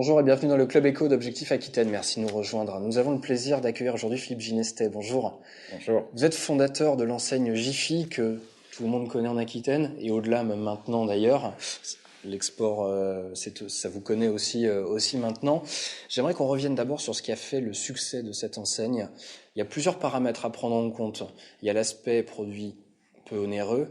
Bonjour et bienvenue dans le Club Éco d'Objectif Aquitaine. Merci de nous rejoindre. Nous avons le plaisir d'accueillir aujourd'hui Philippe Ginestet. Bonjour. Bonjour. Vous êtes fondateur de l'enseigne Jiffy que tout le monde connaît en Aquitaine et au-delà même maintenant d'ailleurs. L'export, ça vous connaît aussi maintenant. J'aimerais qu'on revienne d'abord sur ce qui a fait le succès de cette enseigne. Il y a plusieurs paramètres à prendre en compte. Il y a l'aspect produit peu onéreux.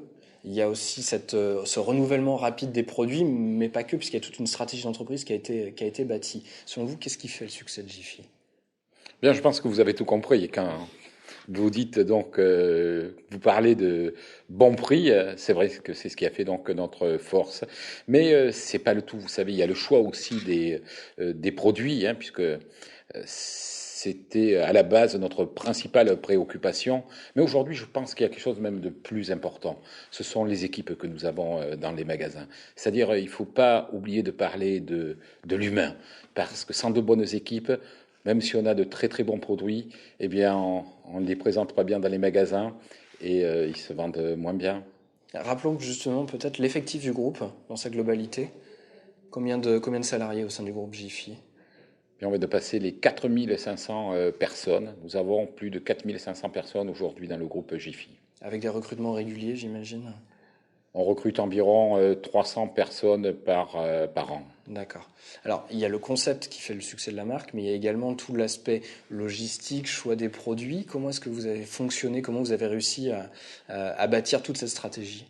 Il y a aussi ce renouvellement rapide des produits, mais pas que, puisqu'il y a toute une stratégie d'entreprise qui a été bâtie. Selon vous, qu'est-ce qui fait le succès de Jiffy ? Bien, je pense que vous avez tout compris. Quand vous dites donc, vous parlez de bon prix, c'est vrai que c'est ce qui a fait donc notre force. Mais c'est pas le tout. Vous savez, il y a le choix aussi des produits, puisque c'était à la base notre principale préoccupation. Mais aujourd'hui, je pense qu'il y a quelque chose même de plus important. Ce sont les équipes que nous avons dans les magasins. C'est-à-dire, il faut pas oublier de parler de l'humain, parce que sans de bonnes équipes, même si on a de très très bons produits, eh bien, on ne les présente pas bien dans les magasins et ils se vendent moins bien. Rappelons justement peut-être l'effectif du groupe dans sa globalité. Combien de salariés au sein du groupe Jiffy ? Puis on va dépasser les 4500 personnes. Nous avons plus de 4500 personnes aujourd'hui dans le groupe Jiffy. Avec des recrutements réguliers, j'imagine ? On recrute environ 300 personnes par an. D'accord. Alors, il y a le concept qui fait le succès de la marque, mais il y a également tout l'aspect logistique, choix des produits. Comment est-ce que vous avez fonctionné ? Comment vous avez réussi à bâtir toute cette stratégie ?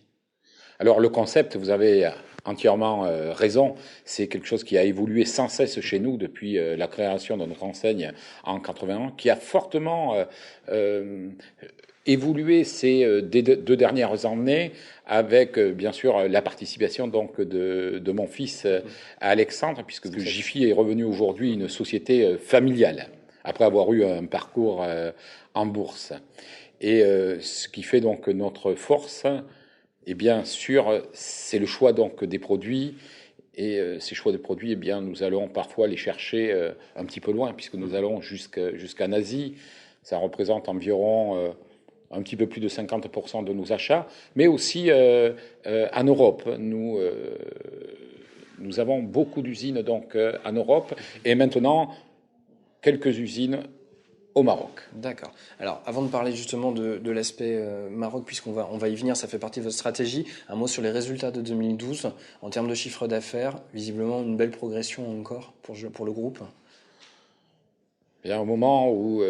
Alors, le concept, vous avez entièrement raison. C'est quelque chose qui a évolué sans cesse chez nous depuis la création de notre enseigne en 81, qui a fortement évolué ces deux dernières années avec bien sûr la participation donc de mon fils Alexandre, puisque Jiffy est revenu aujourd'hui une société familiale après avoir eu un parcours en bourse. Et ce qui fait donc notre force, et bien sûr, c'est le choix donc des produits. Et ces choix de produits, eh bien, nous allons parfois les chercher un petit peu loin, puisque nous allons jusqu'en Asie. Ça représente environ un petit peu plus de 50% de nos achats, mais aussi en Europe. Nous avons beaucoup d'usines donc en Europe, et maintenant quelques usines au Maroc. D'accord. Alors, avant de parler justement de l'aspect Maroc, puisqu'on va y venir, ça fait partie de votre stratégie, un mot sur les résultats de 2012. En termes de chiffre d'affaires, visiblement une belle progression encore pour le groupe. Il y a un moment où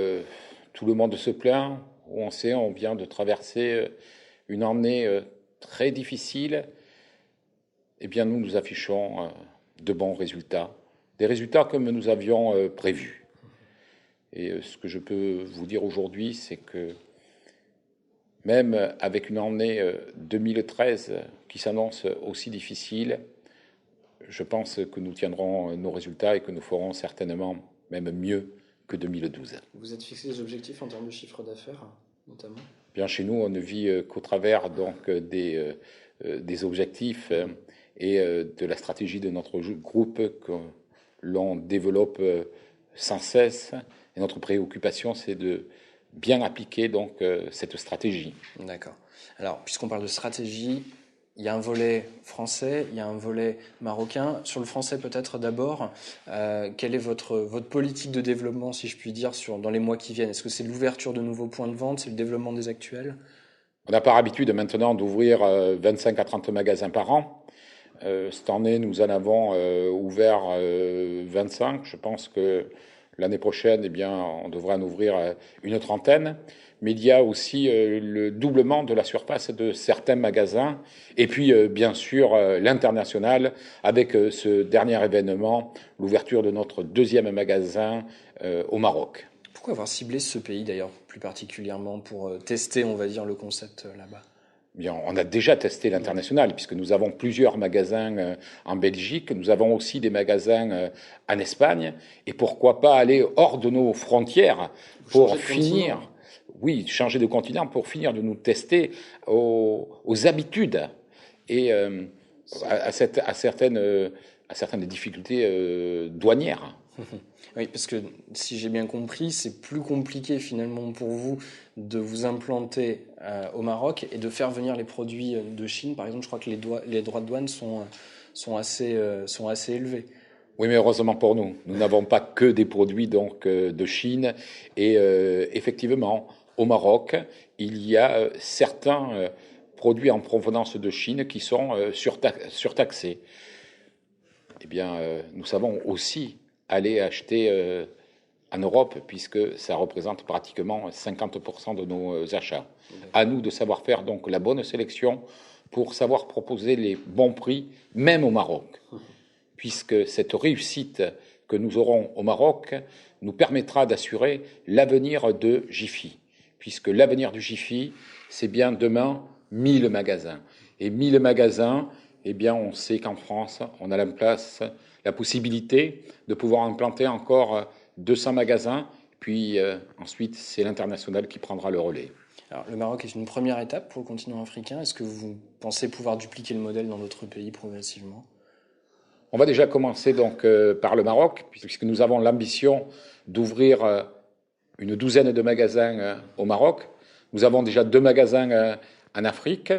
tout le monde se plaint, où on sait on vient de traverser une année très difficile. Eh bien, nous affichons de bons résultats, des résultats comme nous avions prévus. Et ce que je peux vous dire aujourd'hui, c'est que même avec une année 2013 qui s'annonce aussi difficile, je pense que nous tiendrons nos résultats et que nous ferons certainement même mieux que 2012. Vous êtes fixé des objectifs en termes de chiffre d'affaires, notamment ? Bien, chez nous, on ne vit qu'au travers donc des objectifs et de la stratégie de notre groupe que l'on développe sans cesse. Et notre préoccupation, c'est de bien appliquer donc cette stratégie. D'accord. Alors, puisqu'on parle de stratégie, il y a un volet français, il y a un volet marocain. Sur le français, peut-être d'abord, quelle est votre politique de développement, si je puis dire, dans les mois qui viennent ? Est-ce que c'est l'ouverture de nouveaux points de vente, c'est le développement des actuels ? On n'a pas l'habitude maintenant d'ouvrir 25 à 30 magasins par an. Cette année, nous en avons ouvert 25. Je pense que l'année prochaine, eh bien, on devrait en ouvrir une trentaine. Mais il y a aussi le doublement de la surface de certains magasins. Et puis, bien sûr, l'international, avec ce dernier événement, l'ouverture de notre deuxième magasin au Maroc. Pourquoi avoir ciblé ce pays, d'ailleurs, plus particulièrement, pour tester, on va dire, le concept là-bas ? Bien, on a déjà testé l'international, puisque nous avons plusieurs magasins en Belgique, nous avons aussi des magasins en Espagne, et pourquoi pas aller hors de nos frontières pour finir, oui, changer de continent pour finir de nous tester aux habitudes et à certaines difficultés douanières. Oui, parce que si j'ai bien compris, c'est plus compliqué finalement pour vous de vous implanter au Maroc et de faire venir les produits de Chine. Par exemple, je crois que les droits de douane sont assez élevés. Oui, mais heureusement pour nous, nous n'avons pas que des produits donc de Chine. Et effectivement, au Maroc, il y a certains produits en provenance de Chine qui sont surtaxés. Eh bien, nous savons aussi aller acheter en Europe, puisque ça représente pratiquement 50% de nos achats. À nous de savoir faire donc la bonne sélection pour savoir proposer les bons prix, même au Maroc, puisque cette réussite que nous aurons au Maroc nous permettra d'assurer l'avenir de Jiffy, puisque l'avenir du Jiffy, c'est bien demain 1000 magasins. Et 1000 magasins, eh bien, on sait qu'en France, on a la possibilité de pouvoir implanter encore 200 magasins, puis ensuite, c'est l'international qui prendra le relais. Alors, le Maroc est une première étape pour le continent africain. Est-ce que vous pensez pouvoir dupliquer le modèle dans d'autres pays progressivement? On va déjà commencer donc par le Maroc, puisque nous avons l'ambition d'ouvrir une douzaine de magasins au Maroc. Nous avons déjà 2 magasins en Afrique,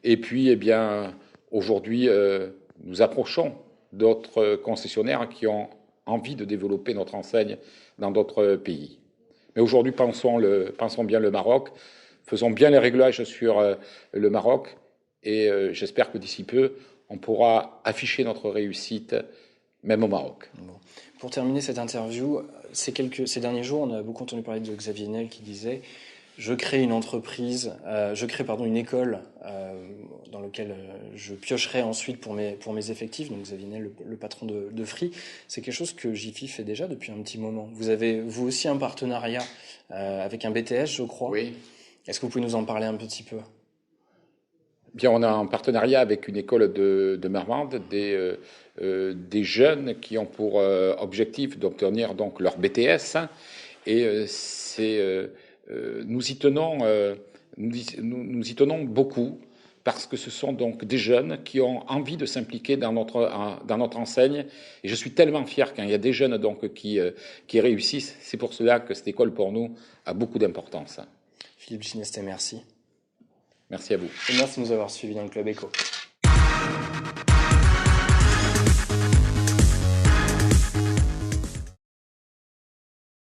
et puis, eh bien, aujourd'hui, nous approchons d'autres concessionnaires qui ont envie de développer notre enseigne dans d'autres pays. Mais aujourd'hui, pensons bien le Maroc, faisons bien les réglages sur le Maroc, et j'espère que d'ici peu, on pourra afficher notre réussite, même au Maroc. Bon. Pour terminer cette interview, ces derniers jours, on a beaucoup entendu parler de Xavier Niel qui disait « Je crée une entreprise, une école dans laquelle je piocherai ensuite pour mes effectifs. » Donc Xavier Niel, le patron de Free. C'est quelque chose que Jiffy fait déjà depuis un petit moment. Vous avez, vous aussi, un partenariat avec un BTS, je crois. Oui. Est-ce que vous pouvez nous en parler un petit peu? Bien, on a un partenariat avec une école de Marmande, des jeunes qui ont pour objectif d'obtenir donc leur BTS, et nous y tenons beaucoup, parce que ce sont donc des jeunes qui ont envie de s'impliquer dans notre enseigne, et je suis tellement fier quand il y a des jeunes donc qui réussissent. C'est pour cela que cette école pour nous a beaucoup d'importance. Philippe Ginestès, merci. Merci à vous. Et merci de nous avoir suivis dans le Club Éco.